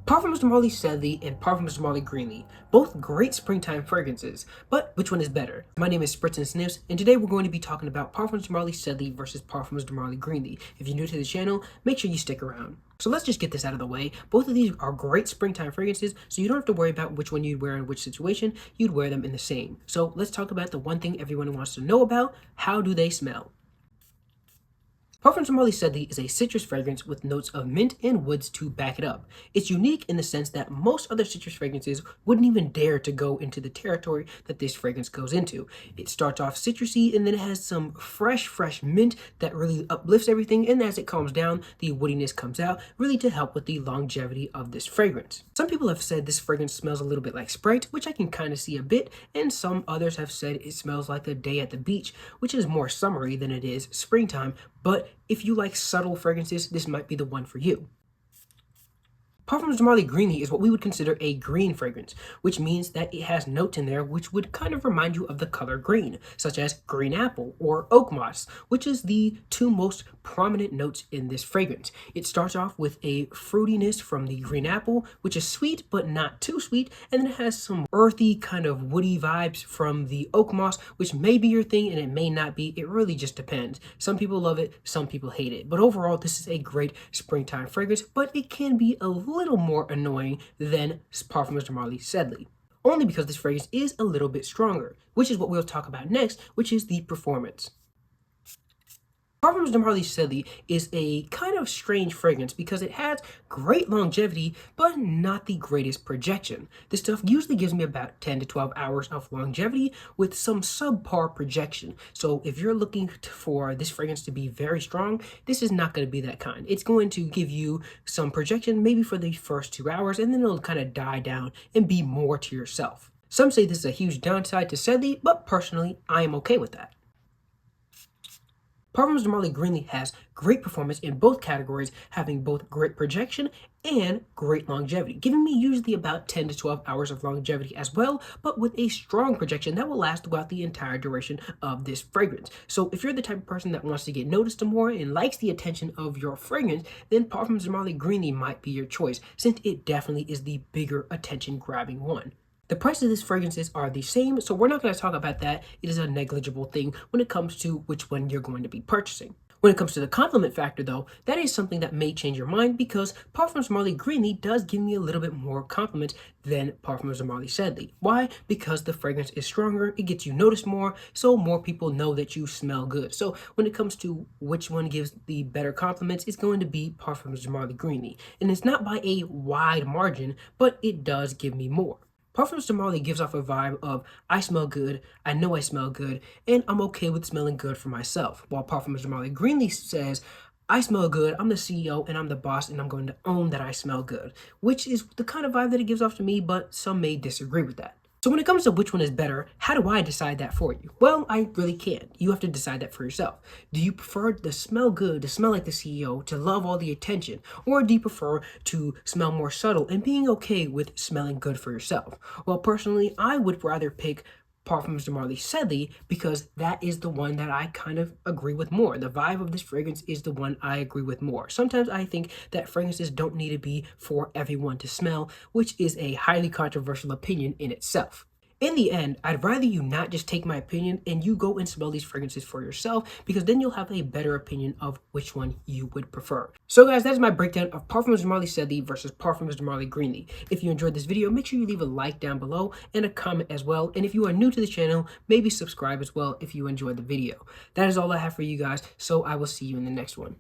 Parfums Sedley and Parfums GREENLEY, both great springtime fragrances, but which one is better? My name is Sprits'N, and today we're going to be talking about Parfums Sedley versus Parfums GREENLEY. If you're new to the channel, make sure you stick around. So let's just get this out of the way. Both of these are great springtime fragrances, so you don't have to worry about which one you'd wear in which situation. You'd wear them in the same. So let's talk about the one thing everyone wants to know about: how do they smell? Parfums Sedley is a citrus fragrance with notes of mint and woods to back it up. It's unique in the sense that most other citrus fragrances wouldn't even dare to go into the territory that this fragrance goes into. It starts off citrusy and then it has some fresh mint that really uplifts everything, and as it calms down, the woodiness comes out, really to help with the longevity of this fragrance. Some people have said this fragrance smells a little bit like Sprite, which I can kind of see a bit, and some others have said it smells like a day at the beach, which is more summery than it is springtime. But if you like subtle fragrances, this might be the one for you. Parfums GREENLEY is what we would consider a green fragrance, which means that it has notes in there which would kind of remind you of the color green, such as green apple or oak moss, which is the two most prominent notes in this fragrance. It starts off with a fruitiness from the green apple, which is sweet but not too sweet, and then it has some earthy kind of woody vibes from the oak moss, which may be your thing and it may not be. It really just depends. Some people love it, some people hate it. But overall, this is a great springtime fragrance, but it can be a little more annoying than Parfums Sedley, only because this fragrance is a little bit stronger, which is what we'll talk about next, which is the performance. Parfums Sedley is a kind of strange fragrance because it has great longevity, but not the greatest projection. This stuff usually gives me about 10 to 12 hours of longevity with some subpar projection. So if you're looking for this fragrance to be very strong, this is not going to be that kind. It's going to give you some projection maybe for the first 2 hours, and then it'll kind of die down and be more to yourself. Some say this is a huge downside to Sedley, but personally, I am okay with that. Parfums GREENLEY has great performance in both categories, having both great projection and great longevity, giving me usually about 10 to 12 hours of longevity as well, but with a strong projection that will last throughout the entire duration of this fragrance. So if you're the type of person that wants to get noticed more and likes the attention of your fragrance, then Parfums GREENLEY might be your choice, since it definitely is the bigger attention-grabbing one. The price of these fragrances are the same, so we're not going to talk about that. It is a negligible thing when it comes to which one you're going to be purchasing. When it comes to the compliment factor, though, that is something that may change your mind, because Parfums GREENLEY does give me a little bit more compliments than Parfums Sedley. Why? Because the fragrance is stronger, it gets you noticed more, so more people know that you smell good. So when it comes to which one gives the better compliments, it's going to be Parfums GREENLEY. And it's not by a wide margin, but it does give me more. Parfums gives off a vibe of I smell good, I know I smell good, and I'm okay with smelling good for myself. While Parfums GREENLEY says, I smell good, I'm the CEO, and I'm the boss, and I'm going to own that I smell good, which is the kind of vibe that it gives off to me, but some may disagree with that. So when it comes to which one is better, how do I decide that for you? Well, I really can't. You have to decide that for yourself. Do you prefer to smell good, to smell like the CEO, to love all the attention? Or do you prefer to smell more subtle and being okay with smelling good for yourself? Well, personally, I would rather pick Parfums Sedley because that is the one that I kind of agree with more. The vibe of this fragrance is the one I agree with more. Sometimes I think that fragrances don't need to be for everyone to smell, which is a highly controversial opinion in itself. In the end, I'd rather you not just take my opinion and you go and smell these fragrances for yourself, because then you'll have a better opinion of which one you would prefer. So guys, that's my breakdown of Parfums Sedley versus Parfums GREENLEY. If you enjoyed this video, make sure you leave a like down below and a comment as well. And if you are new to the channel, maybe subscribe as well if you enjoyed the video. That is all I have for you guys, so I will see you in the next one.